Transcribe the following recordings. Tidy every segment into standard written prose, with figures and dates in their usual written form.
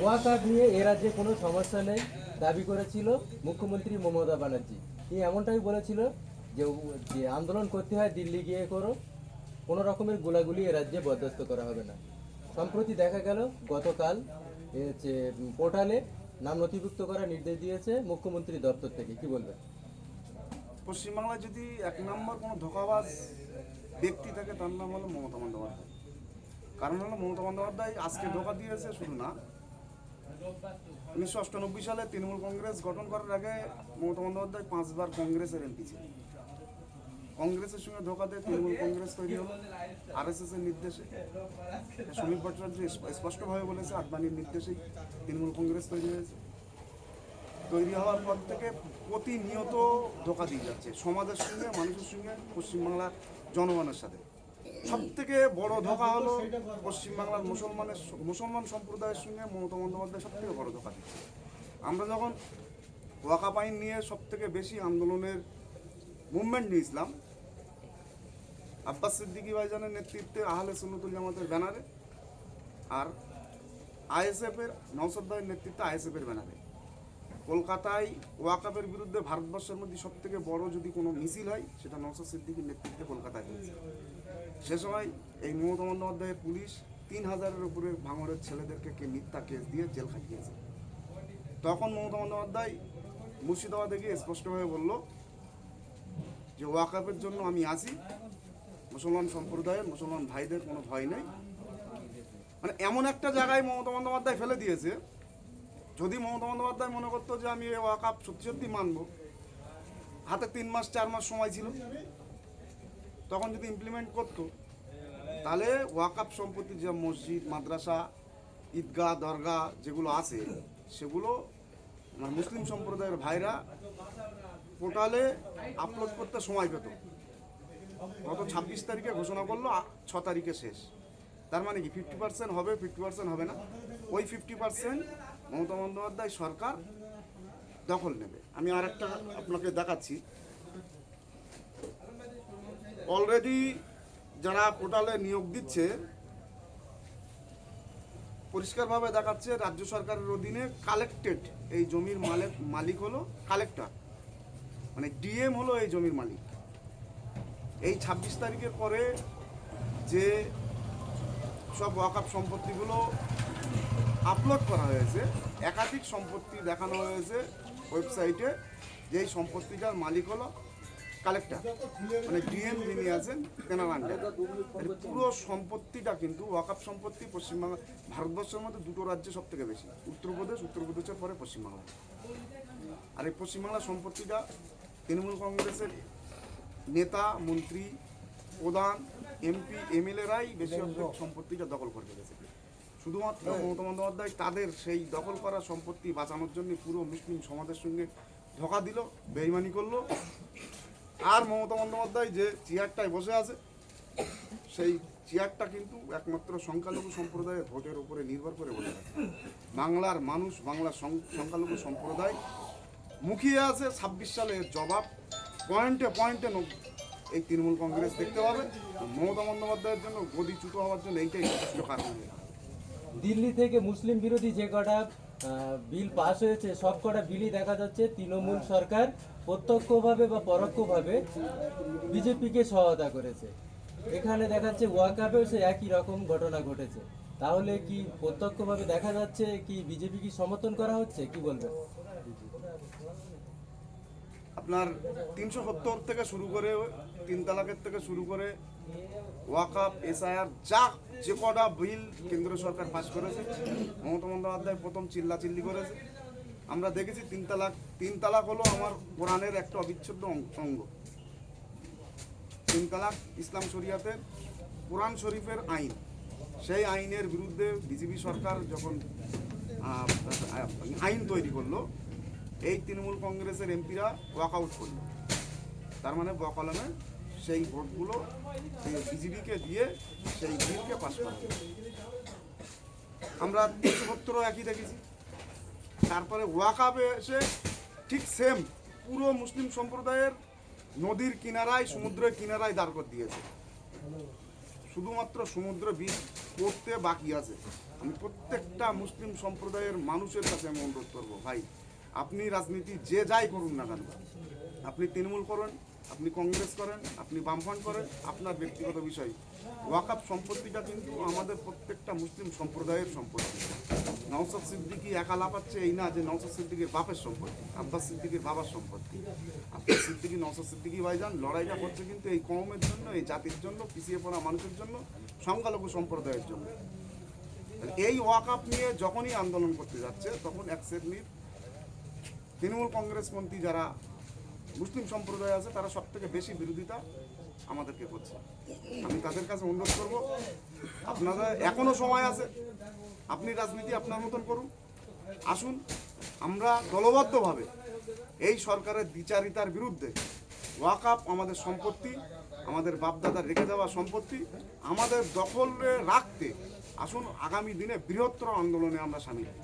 ওয়াকআপ নিয়ে এ রাজ্যে কোনো সমস্যা নেই দাবি করেছিল মুখ্যমন্ত্রী মমতা ব্যানার্জি। তিনি এমনটাই বলেছিল যে যে আন্দোলন করতে হয় দিল্লি গিয়ে করো, কোনো রকমের গোলাগুলি এ রাজ্যে বরদাস্ত করা হবে না। সম্প্রতি দেখা গেল গতকাল পোর্টালে নাম নথিভুক্ত করার নির্দেশ দিয়েছে মুখ্যমন্ত্রী দপ্তর থেকে। কি বলবেন? পশ্চিমবাংলায় যদি এক নম্বর কোনো ধোঁকাবাজ ব্যক্তি থাকে তার নাম হলো মমতা বন্দ্যোপাধ্যায়। কারণ হলো মমতা বন্দ্যোপাধ্যায় আজকে ধোঁকা দিয়েছে শুধু না, 1998 সালে তৃণমূল কংগ্রেস গঠন করার আগে মমতা বন্দ্যোপাধ্যায় 5 বার কংগ্রেসের এমপি ছিলেন। কংগ্রেসের সঙ্গে ধোঁকা দিয়ে তৃণমূল কংগ্রেস তৈরি হলো আরএসএস এর নির্দেশে। সমীর ভট্টাচার্য স্পষ্টভাবে বলেছে আদবানির নির্দেশেই তৃণমূল কংগ্রেস তৈরি হয়েছে। তৈরি হওয়ার পর থেকে প্রতিনিয়ত ধোঁকা দিয়ে যাচ্ছে সমাজের সঙ্গে, মানুষের সঙ্গে, পশ্চিমবাংলার জনগণের সাথে। সব থেকে বড় ধোঁকা হলো পশ্চিমবাংলার মুসলমান সম্প্রদায়ের সঙ্গে মমতা বন্দ্যোপাধ্যায় সব থেকে বড় ধোঁকা দিচ্ছে। আমরা যখন ওয়াকআপ আইন নিয়ে সব থেকে বেশি আন্দোলনের মুভমেন্ট নিয়েছিলাম আব্বাস সিদ্দিকী ভাইজানের নেতৃত্বে আহলে সুন্নতুল জামাতের ব্যানারে, আর আইএসএফের নওশাদ ভাইয়ের নেতৃত্বে আইএসএফের ব্যানারে কলকাতায় ওয়াকআপের বিরুদ্ধে ভারতবর্ষের মধ্যে সব থেকে বড় যদি কোনো মিছিল হয় সেটা নওশাদ সিদ্দিকীর নেতৃত্বে কলকাতায় হয়েছে। সে সময় এই মমতা বন্দ্যোপাধ্যায়ের পুলিশ 3000-এর উপরে ভাঙড়ের ছেলেদেরকে মিথ্যা কেস দিয়ে জেল খাটিয়েছে। তখন মমতা বন্দ্যোপাধ্যায় মুর্শিদাবাদে গিয়ে স্পষ্টভাবে বলল যে ওয়াকআপের জন্য আমি আসি, মুসলমান সম্প্রদায়ের মুসলমান ভাইদের কোনো ভয় নেই। মানে এমন একটা জায়গায় মমতা বন্দ্যোপাধ্যায় ফেলে দিয়েছে, যদি মমতা বন্দ্যোপাধ্যায় মনে করতো যে আমি এই ওয়াকআপ সত্যি সত্যি মানব, হাতে 3 মাস 4 মাস সময় ছিল, তখন যদি ইমপ্লিমেন্ট করতো তাহলে ওয়াকআপ সম্পত্তি যে মসজিদ, মাদ্রাসা, ঈদগাহ, দরগা যেগুলো আছে সেগুলো মুসলিম সম্প্রদায়ের ভাইরা পোর্টালে আপলোড করতে সময় পেত। গত 26 তারিখে ঘোষণা করলো, 6 তারিখে শেষ। তার মানে কি 50% হবে, 50% হবে না। ওই 50% মমতা বন্দ্যোপাধ্যায় সরকার দখল নেবে। আমি আর একটা আপনাকে দেখাচ্ছি। অলরেডি যারা পোর্টালে নিয়োগ দিচ্ছে পরিষ্কারভাবে দেখাচ্ছে রাজ্য সরকারের অধীনে কালেক্টেড এই জমির মালিক হলো কালেক্টর, মানে ডিএম হলো এই জমির মালিক। এই 26 তারিখের পরে যে সব ওয়াকআপ সম্পত্তিগুলো আপলোড করা হয়েছে, একাধিক সম্পত্তি দেখানো হয়েছে ওয়েবসাইটে, যেই সম্পত্তিটার মালিক হলো কালেক্টর, মানে ডিএম যিনি আছেন তেনার আন্ডারে। পুরো সম্পত্তিটা কিন্তু ওয়াকআপ সম্পত্তি পশ্চিমবাংলা, ভারতবর্ষের মধ্যে 2টো রাজ্যে সব থেকে বেশি, উত্তরপ্রদেশের পরে পশ্চিমবাংলা। আর এই পশ্চিমবাংলার সম্পত্তিটা তৃণমূল কংগ্রেসের নেতা, মন্ত্রী, প্রধান, এমপি, এমএলএরাই বেশি অংশের সম্পত্তিটা দখল করে রেখেছে। শুধুমাত্র মমতা বন্দ্যোপাধ্যায় তাদের সেই দখল করা সম্পত্তি বাঁচানোর জন্য পুরো মুসলিম সমাজের সঙ্গে ধোঁকা দিল, বেইমানি করলো। আর মমতা বন্দ্যোপাধ্যায় যে চেয়ারটায় বসে আছে সেই চেয়ারটা কিন্তু একমাত্র সংখ্যালঘু সম্প্রদায়ের ভোটের উপরে নির্ভর করে বসে আছে। বাংলার মানুষ, বাংলার সংখ্যালঘু সম্প্রদায় মুখিয়ে আছে 26 সালের জবাব পয়েন্টে পয়েন্টে এই তৃণমূল কংগ্রেস দেখতে পাবে। মমতা বন্দ্যোপাধ্যায়ের জন্য গদিচ্যুত হওয়ার জন্য এইটাই যথেষ্ট কারণ। দিল্লি থেকে মুসলিম বিরোধী যে কটা বিল পাস হয়েছে সব কটা বিলই দেখা যাচ্ছে তৃণমূল সরকার প্রত্যক্ষভাবে বা পরোক্ষভাবে বিজেপিকে সহায়তা করেছে। এখানে দেখাচ্ছে ওয়াকআপেও সে একই রকম ঘটনা ঘটেছে। তাহলে কি প্রত্যক্ষভাবে দেখা যাচ্ছে কি বিজেপি কি সমর্থন করা হচ্ছে? কি বলবেন? আপনার 370 থেকে শুরু করে 3 তালাকের থেকে শুরু করে ওয়াকআপ, এসআইআর, যে কটা বিল কেন্দ্র সরকার পাস করেছে, মমতা বন্দ্যোপাধ্যায় প্রথম চিল্লাচিল্লি করেছে। আমরা দেখেছি 3 তালাক হলো আমার কোরআনের একটা অবিচ্ছেদ্য অঙ্গ। 3 তালাক ইসলাম শরিয়াতের কোরআন শরীফের আইন। সেই আইনের বিরুদ্ধে বিজেপি সরকার যখন আইন তৈরি করলো, এই তৃণমূল কংগ্রেসের এমপিরা ওয়াকআউট করলো। তার মানে বকলমে সেই ভোটগুলো বিজেপিকে দিয়ে সেই বিলকে পাস করা। আমরা 370 একই দেখেছি। তারপরে ওয়াকআপে এসে ঠিক সেম পুরো মুসলিম সম্প্রদায়ের নদীর কিনারায়, সমুদ্রের কিনারায় দাঁড় করে দিয়েছে। শুধুমাত্র সমুদ্র বীজ করতে বাকি আছে। আমি প্রত্যেকটা মুসলিম সম্প্রদায়ের মানুষের কাছে আমি অনুরোধ করবো, ভাই আপনি রাজনীতি যে যাই করুন না কেন, আপনি তৃণমূল করেন, আপনি কংগ্রেস করেন, আপনি বামফ্রন্ট করেন, আপনার ব্যক্তিগত বিষয়। ওয়াকফ সম্পত্তিটা কিন্তু আমাদের প্রত্যেকটা মুসলিম সম্প্রদায়ের সম্পত্তি। নওশাদ সিদ্দিকী একা লাফাচ্ছে এই না যে নওশাদ সিদ্দিকীর বাপের সম্পত্তি, আব্বাস সিদ্দিকীর বাবার সম্পত্তি। আব্বাস সিদ্দিকী, নওশাদ সিদ্দিকী ভাইজান লড়াইটা করছে কিন্তু এই কওমের জন্য, এই জাতির জন্য, পিছিয়ে পড়া মানুষের জন্য, সংখ্যালঘু সম্প্রদায়ের জন্য। এই ওয়াকফ নিয়ে যখনই আন্দোলন করতে যাচ্ছে তখন এক শ্রেণীর তৃণমূল কংগ্রেসপন্থী যারা মুসলিম সম্প্রদায় আছে তারা সব থেকে বেশি বিরোধিতা আমাদেরকে করছে। আমি তাদের কাছে অনুরোধ করব, আপনারা এখনো সময় আছে, আপনি রাজনীতি আপনার মতন করুন, আসুন আমরা দলবদ্ধভাবে এই সরকারের দ্বিচারিতার বিরুদ্ধে, ওয়াকফ আমাদের সম্পত্তি, আমাদের বাপদাদার রেখে দেওয়া সম্পত্তি আমাদের দখলে রাখতে আসুন আগামী দিনে বৃহত্তর আন্দোলনে আমরা সামিল হই।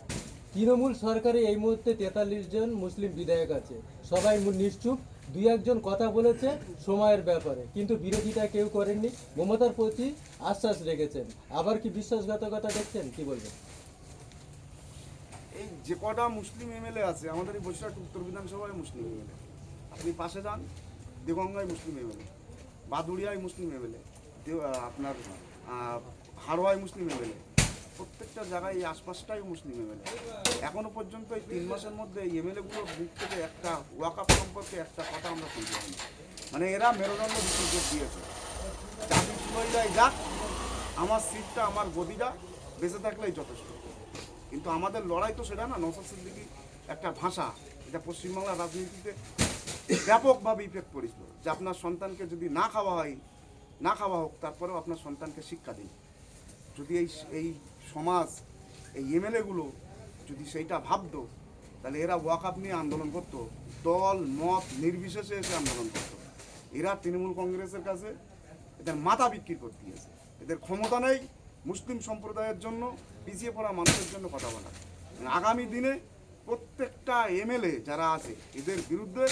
তৃণমূল সরকারে এই মুহূর্তে 43 জন মুসলিম বিধায়ক আছে, সবাই নিশ্চুপ, দুই একজন কথা বলেছে সময়ের ব্যাপারে, কিন্তু বিরোধিতা কেউ করেননি, মমতার প্রতি আশ্বাস রেখেছেন। আবার কি বিশ্বাসঘাতকতা দেখছেন, কি বলবেন? এই যে কটা মুসলিম এমএলএ আছে আমাদের এই বসিরহাট উত্তর বিধানসভায় মুসলিম এমএলএ, আপনি পাশে যান দেগঙ্গায় মুসলিম এমএলএ, বাদুড়িয়ায় মুসলিম এমএলএ, আপনার হাড়োয়ায় মুসলিম এমএলএ, প্রত্যেকটা জায়গায় এই আশপাশটাই মুসলিম এমএলএ। এখনো পর্যন্ত এই 3 মাসের মধ্যে এই এমএলএগুলোর মুখ থেকে একটা ওয়াকফ সম্পর্কে একটা কথা আমরা শুনতে পাইনি। মানে এরা মেরুদণ্ড বিসর্জন দিয়েছে, জাতি শুভই যাক, আমার সিটটা, আমার গদিটা বেঁচে থাকলেই যথেষ্ট। কিন্তু আমাদের লড়াই তো সেটা না। নওশাদ সিদ্দিকী একটা ভাষা, এটা পশ্চিমবাংলার রাজনীতিতে ব্যাপকভাবে ইফেক্ট করেছিল, যে আপনার সন্তানকে যদি না খাওয়া হয়, না খাওয়া হোক, তারপরেও আপনার সন্তানকে শিক্ষা দিন। যদি এই সমাজ, এই এমএলএগুলো যদি সেইটা ভাবতো, তাহলে এরা ওয়াকফ নিয়ে আন্দোলন করতো, দল মত নির্বিশেষে এসে আন্দোলন করতো। এরা তৃণমূল কংগ্রেসের কাছে এদের মাথা বিক্রি করতে দিয়েছে, এদের ক্ষমতা নেই মুসলিম সম্প্রদায়ের জন্য, পিছিয়ে পড়া মানুষের জন্য কথা বলা। আগামী দিনে প্রত্যেকটা এমএলএ যারা আছে এদের বিরুদ্ধে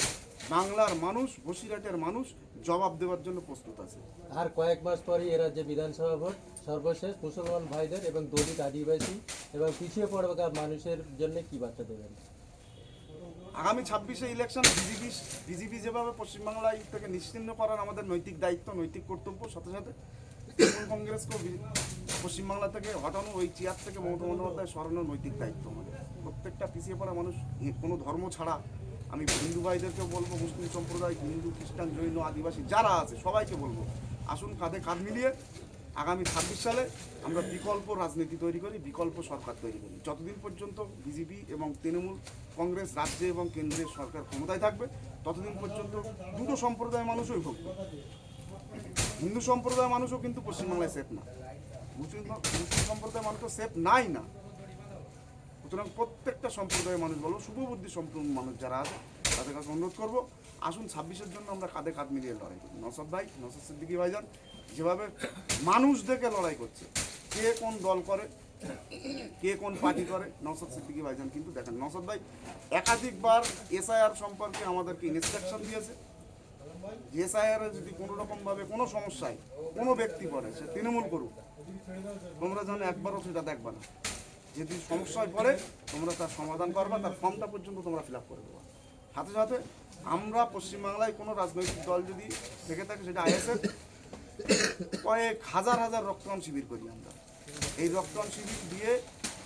বাংলার মানুষ, বসিরহাটের মানুষ জবাব দেওয়ার জন্য প্রস্তুত আছে। আর কয়েক মাস পরেই এ রাজ্যে বিধানসভা ভোট, সর্বশেষ মুসলমান ভাইদের এবং দলিত আদিবাসী এবং পিছিয়ে পড়া মানুষের জন্য কি বার্তা দেবেন? আগামী 26-এ ইলেকশন বিজেপি যেভাবে পশ্চিমবাংলায় থেকে নিশ্চিহ্ন করার আমাদের নৈতিক দায়িত্ব, নৈতিক কর্তব্য, সাথে সাথে তৃণমূল কংগ্রেসকেও পশ্চিমবাংলা থেকে হটানো, ওই চেয়ার থেকে মমতা বন্দ্যোপাধ্যায় সরানোর নৈতিক দায়িত্ব আমাদের। প্রত্যেকটা পিছিয়ে পড়া মানুষ, কোনো ধর্ম ছাড়া, আমি হিন্দু ভাইদেরকেও বলবো, মুসলিম সম্প্রদায়, হিন্দু, খ্রিস্টান, জৈন, আদিবাসী যারা আছে সবাইকে বলবো, আসুন কাঁধে কাঁধ মিলিয়ে আগামী 26 সালে আমরা বিকল্প রাজনীতি তৈরি করি, বিকল্প সরকার তৈরি করি। যতদিন পর্যন্ত বিজেপি এবং তৃণমূল কংগ্রেস রাজ্যে এবং কেন্দ্রের সরকার ক্ষমতায় থাকবে, ততদিন পর্যন্ত দুটো সম্প্রদায়ের মানুষই ভুগবে। হিন্দু সম্প্রদায়ের মানুষও কিন্তু পশ্চিমবাংলায় সেফ না, মুসলিম সম্প্রদায়ের মানুষও সেফ নাই না। সুতরাং প্রত্যেকটা সম্প্রদায়ের মানুষ বলবো, শুভবুদ্ধি সম্পূর্ণ মানুষ যারা আছে তাদের কাছে অনুরোধ করবো, আসুন 26-এর জন্য আমরা কাঁধে কাঁধ মিলিয়ে লড়াই করি। নওশাদ ভাই, নওশাদ সিদ্দিকী ভাইজান যেভাবে মানুষ দেখে লড়াই করছে, কে কোন দল করে, কে কোন পার্টি করে, নওশাদ সিদ্দিকী ভাইজান কিন্তু দেখেন, নওশাদ ভাই একাধিকবার এসআইআর সম্পর্কে আমাদেরকে ইনস্ট্রাকশন দিয়েছে। এসআইআর যদি কোনো রকমভাবে কোনো সমস্যায় কোনো ব্যক্তি পড়ে, সে তৃণমূল করুক, তোমরা যেন একবারও সেটা দেখবা না। যদি সমস্যায় পড়ে তোমরা তার সমাধান করবা, তার ফর্মটা পর্যন্ত তোমরা ফিল আপ করে দেবা। সাথে সাথে আমরা পশ্চিমবাংলায় কোনো রাজনৈতিক দল যদি থেকে থাকে, সেটা আইএসএফ, কয়েক হাজার হাজার রক্তদান শিবির করি আমরা। এই রক্তদান শিবির দিয়ে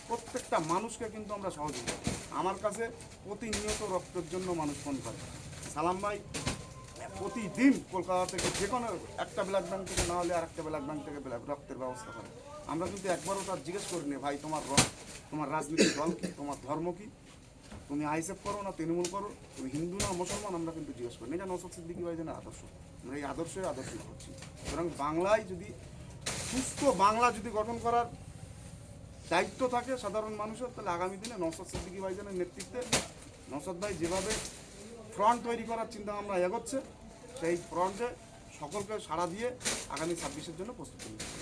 প্রত্যেকটা মানুষকে কিন্তু আমরা সহযোগিতা করি। আমার কাছে প্রতিনিয়ত রক্তের জন্য মানুষ ফোন করে। সালাম ভাই প্রতিদিন কলকাতা থেকে যে কোনো একটা ব্লাড ব্যাংক থেকে না হলে আর একটা ব্লাড ব্যাংক থেকে রক্তের ব্যবস্থা করে। আমরা কিন্তু একবারও তার জিজ্ঞেস করিনি, ভাই তোমার তোমার রাজনৈতিক দল কি, তোমার ধর্ম কি, তুমি আইএসএফ করো না তৃণমূল করো, তুমি হিন্দু না মুসলমান, আমরা কিন্তু জিজ্ঞেস করি। এটা নওশাদ সিদ্দিকী ভাইজানের আদর্শ, আমরা এই আদর্শই করছি। সুতরাং বাংলায় যদি সুস্থ বাংলা যদি গঠন করার দায়িত্ব থাকে সাধারণ মানুষের, তাহলে আগামী দিনে নওশাদ সিদ্দিকী ভাইজানের নেতৃত্বে নওশাদ ভাই যেভাবে ফ্রন্ট তৈরি করার চিন্তা ভাবনা এগোচ্ছে, সেই ফ্রন্টে সকলকে সাড়া দিয়ে আগামী 26-এর জন্য প্রস্তুতি নিচ্ছে।